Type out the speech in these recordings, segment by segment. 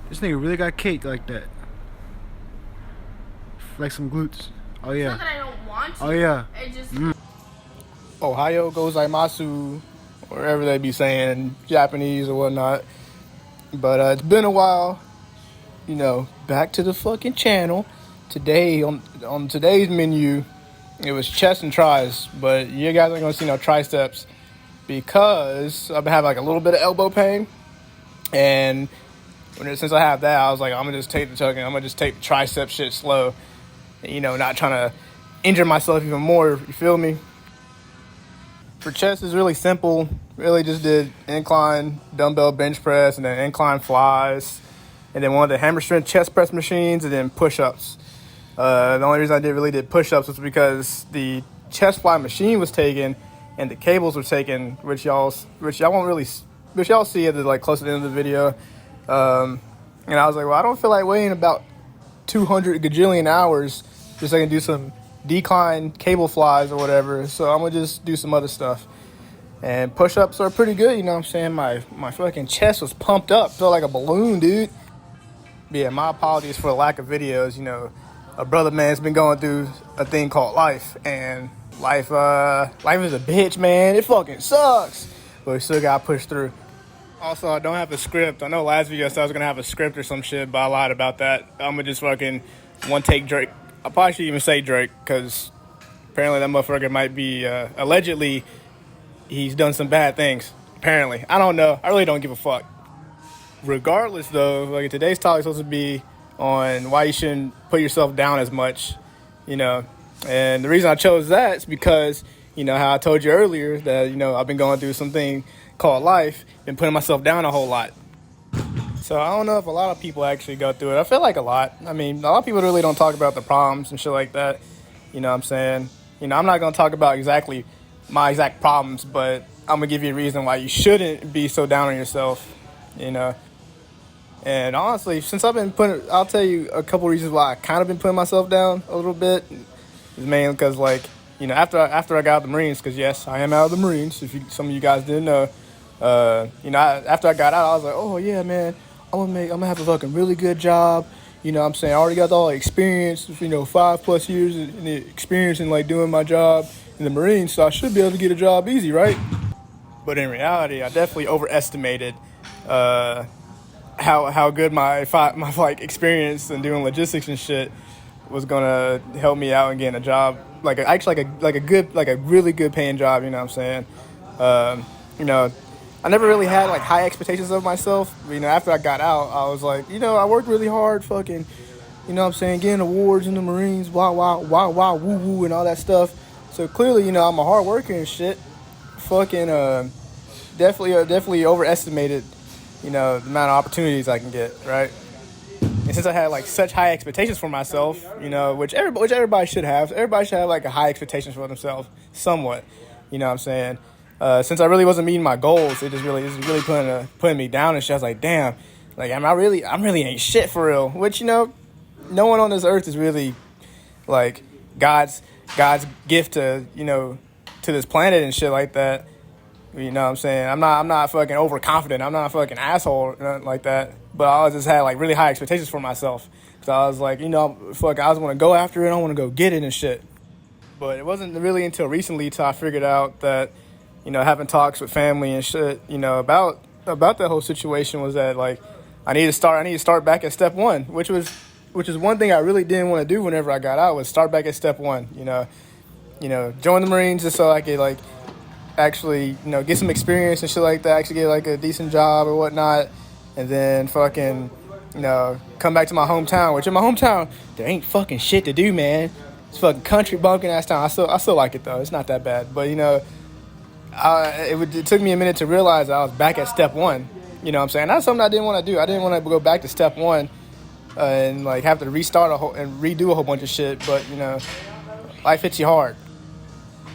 This nigga really got cake like that. Like some glutes. Oh It's yeah. not that I don't want to. Oh yeah. It just Ohio gozaimasu, whatever they be saying in Japanese or whatnot. But it's been a while. Back to the fucking channel. Today, on today's menu, it was chest and tries. But you guys aren't going to see no triceps because I've been having like a little bit of elbow pain. And since I have that, I was like, I'm going to just take the chugging. I'm going to just take the tricep shit slow. Not trying to injure myself even more. You feel me? For chest, is really simple. Really just did incline dumbbell bench press and then incline flies. And then one of the hammer strength chest press machines and then push-ups. The only reason I really did push-ups was because the chest fly machine was taken and the cables were taken, which y'all see at the close to the end of the video. And I was like, well, I don't feel like waiting about 200 gajillion hours just so I can do some decline cable flies or whatever. So I'm gonna just do some other stuff. And push-ups are pretty good, you know what I'm saying? My fucking chest was pumped up, felt like a balloon, dude. But yeah, my apologies for the lack of videos. A brother man's been going through a thing called life, and life is a bitch, man. It fucking sucks, but we still gotta push through. Also, I don't have a script. I know last video I said I was gonna have a script or some shit, but I lied about that. I'm gonna just fucking one take Drake. I probably shouldn't even say Drake, because apparently that motherfucker might be, allegedly, he's done some bad things. Apparently. I don't know. I really don't give a fuck. Regardless, though, today's topic is supposed to be on why you shouldn't put yourself down as much, And the reason I chose that is because, how I told you earlier that, I've been going through something called life, been putting myself down a whole lot. So I don't know if a lot of people actually go through it. I feel like a lot. I mean, a lot of people really don't talk about the problems and shit like that. You know what I'm saying? I'm not going to talk about exactly my exact problems, but I'm going to give you a reason why you shouldn't be so down on yourself, And honestly, since I'll tell you a couple reasons why I kind of been putting myself down a little bit. It's mainly because, after I got out of the Marines, because yes, I am out of the Marines, if some of you guys didn't know, after I got out, I was like, oh yeah, man, I'm gonna have a fucking really good job. You know what I'm saying? I already got all the experience, 5+ years in the experience in doing my job in the Marines, so I should be able to get a job easy, right? But in reality, I definitely overestimated how good my experience in doing logistics and shit was gonna help me out and getting a job, a really good paying job. You know what I'm saying? I never really had high expectations of myself. After I got out, I was like, I worked really hard, fucking, you know what I'm saying, getting awards in the Marines, wow, woo woo, and all that stuff. So clearly, I'm a hard worker and shit. Fucking, definitely overestimated, the amount of opportunities I can get, right? And since I had such high expectations for myself, which everybody should have. Everybody should have a high expectations for themselves, somewhat. You know what I'm saying? Since I really wasn't meeting my goals, it's really putting me down and shit. I was like, damn, I really ain't shit for real. Which no one on this earth is really God's gift to to this planet and shit like that. You know what I'm saying? I'm not fucking overconfident. I'm not a fucking asshole or nothing like that. But I just had really high expectations for myself. So I was like, I just want to go after it. I want to go get it and shit. But it wasn't really until recently till I figured out that, having talks with family and shit, about that whole situation was that I need to start back at step one, which is one thing I really didn't want to do whenever I got out, was start back at step one. Join the Marines just so I could actually, get some experience and shit like that, actually get a decent job or whatnot, and then fucking, come back to my hometown, which in my hometown, there ain't fucking shit to do, man. It's fucking country bumpkin ass town. I still like it though. It's not that bad, but it took me a minute to realize I was back at step one. You know what I'm saying? That's something I didn't want to do. I didn't want to go back to step one and have to restart and redo a whole bunch of shit, but life hits you hard.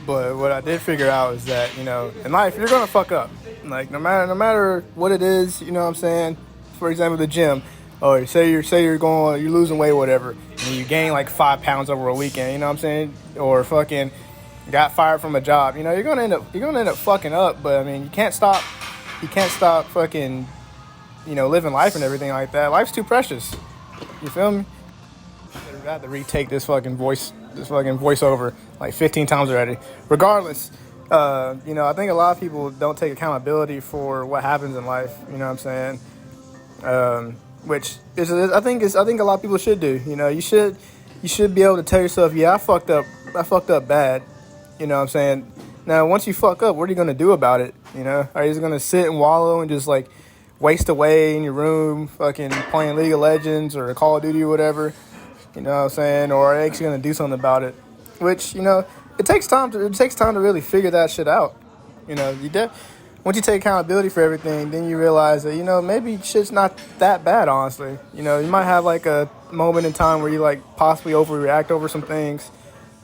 But what I did figure out is that, in life, you're going to fuck up. No matter what it is, you know what I'm saying? For example, the gym. Or say you're losing weight or whatever, and you gain 5 pounds over a weekend, you know what I'm saying? Or fucking got fired from a job. You're going to end up fucking up, but I mean, you can't stop fucking living life and everything like that. Life's too precious. You feel me? I have to retake this fucking voiceover like 15 times already. Regardless, I think a lot of people don't take accountability for what happens in life. You know what I'm saying? Which is, I think a lot of people should do. You should be able to tell yourself, yeah, I fucked up bad. You know what I'm saying? Now, once you fuck up, what are you gonna do about it? Are you just gonna sit and wallow and just like waste away in your room, fucking playing League of Legends or Call of Duty or whatever? You know what I'm saying? Or are you actually gonna do something about it? Which, it takes time to really figure that shit out. Once you take accountability for everything, then you realize that, maybe shit's not that bad, honestly. You might have like a moment in time where you like possibly overreact over some things,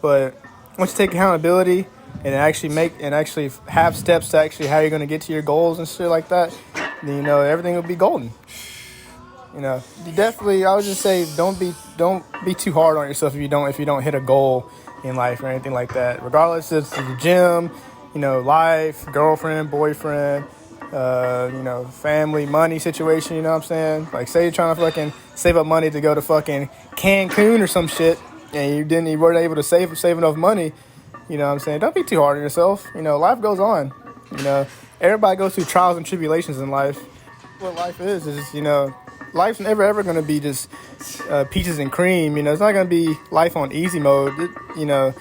but once you take accountability and actually have steps to actually how you're gonna get to your goals and shit like that, then everything will be golden. You definitely, I would just say, don't be too hard on yourself if you don't hit a goal in life or anything like that. Regardless, it's the gym, life, girlfriend, boyfriend, family, money situation. You know what I'm saying? Like, say you're trying to fucking save up money to go to fucking Cancun or some shit, and you weren't able to save enough money. You know what I'm saying? Don't be too hard on yourself. Life goes on. Everybody goes through trials and tribulations in life. What life is, life's never ever going to be just peaches and cream. It's not going to be life on easy mode. You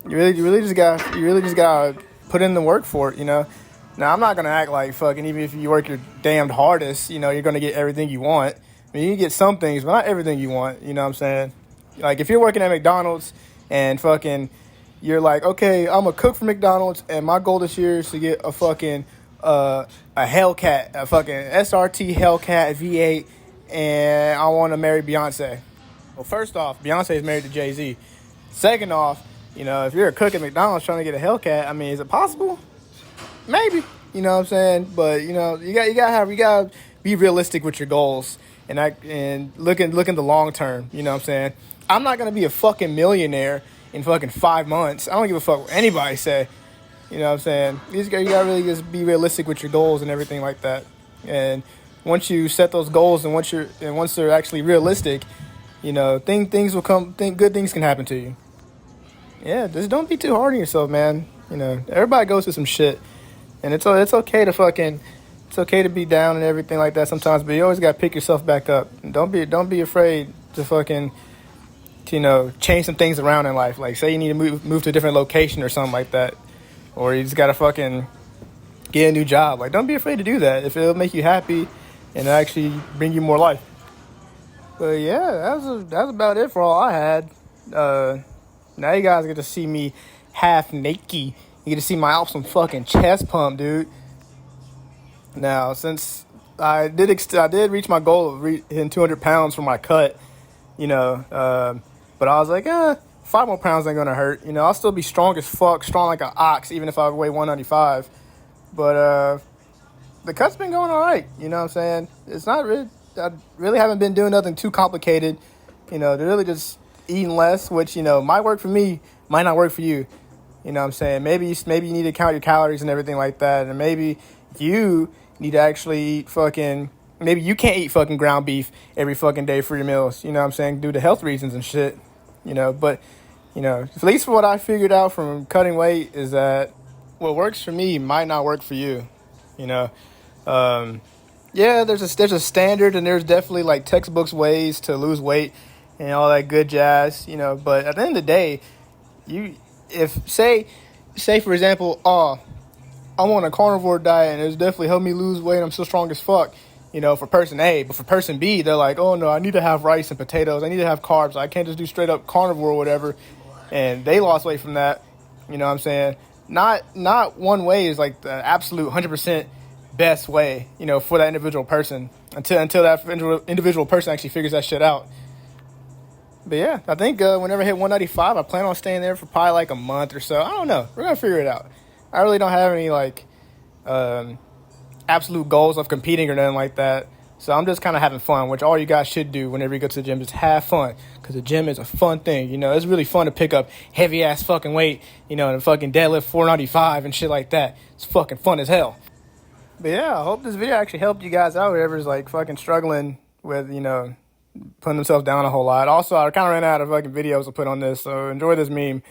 really just got to put in the work for it. Now, I'm not going to act like fucking, even if you work your damned hardest, you're going to get everything you want. I mean, you get some things, but not everything you want. You know what I'm saying? Like, if you're working at McDonald's and fucking, you're like, okay, I'm a cook for McDonald's, and my goal this year is to get a fucking a Hellcat, a fucking SRT Hellcat V8, and I want to marry Beyonce. Well, first off, Beyonce is married to Jay-Z. Second off, if you're a cook at McDonald's trying to get a Hellcat, I mean, is it possible? Maybe. You know what I'm saying? But you gotta be realistic with your goals and look in the long term. You know what I'm saying? I'm not gonna be a fucking millionaire in fucking 5 months. I don't give a fuck what anybody say. You know what I'm saying? You gotta really just be realistic with your goals and everything like that. And once you set those goals and once they're actually realistic, things will come. Good things can happen to you. Yeah, just don't be too hard on yourself, man. Everybody goes through some shit, and it's okay to be down and everything like that sometimes. But you always gotta pick yourself back up. And don't be afraid to fucking change some things around in life. Like, say you need to move to a different location or something like that. Or you just gotta fucking get a new job. Like, don't be afraid to do that if it'll make you happy and actually bring you more life. But yeah, that's about it for all I had. Now you guys get to see me half naked. You get to see my awesome fucking chest pump, dude. Now, since I did reach my goal of hitting 200 pounds for my cut, but I was like, 5 more pounds ain't gonna hurt. I'll still be strong as fuck, strong like an ox, even if I weigh 195. But the cut's been going all right. You know what I'm saying? It's not really. I really haven't been doing nothing too complicated. They're really just eating less, which might work for me, might not work for you. You know what I'm saying? Maybe you need to count your calories and everything like that, and maybe you need to actually eat fucking. Maybe you can't eat fucking ground beef every fucking day for your meals. You know what I'm saying? Due to health reasons and shit. But at least what I figured out from cutting weight is that what works for me might not work for you. Yeah, there's a standard, and there's definitely like textbooks ways to lose weight and all that good jazz. But at the end of the day, say for example, I'm on a carnivore diet and it's definitely helped me lose weight. I'm still strong as fuck. For person A, but for person B, they're like, oh no, I need to have rice and potatoes. I need to have carbs. I can't just do straight up carnivore or whatever. And they lost weight from that. You know what I'm saying? Not one way is like the absolute 100% best way, for that individual person until that individual person actually figures that shit out. But yeah, I think whenever I hit 195, I plan on staying there for probably like a month or so. I don't know. We're going to figure it out. I really don't have any like absolute goals of competing or nothing like that. So I'm just kind of having fun, which all you guys should do whenever you go to the gym. Just have fun, because the gym is a fun thing. It's really fun to pick up heavy ass fucking weight, and fucking deadlift 495 and shit like that. It's fucking fun as hell. But yeah, I hope this video actually helped you guys out. Whoever's like fucking struggling with, putting themselves down a whole lot. Also, I kind of ran out of fucking videos to put on this, so enjoy this meme.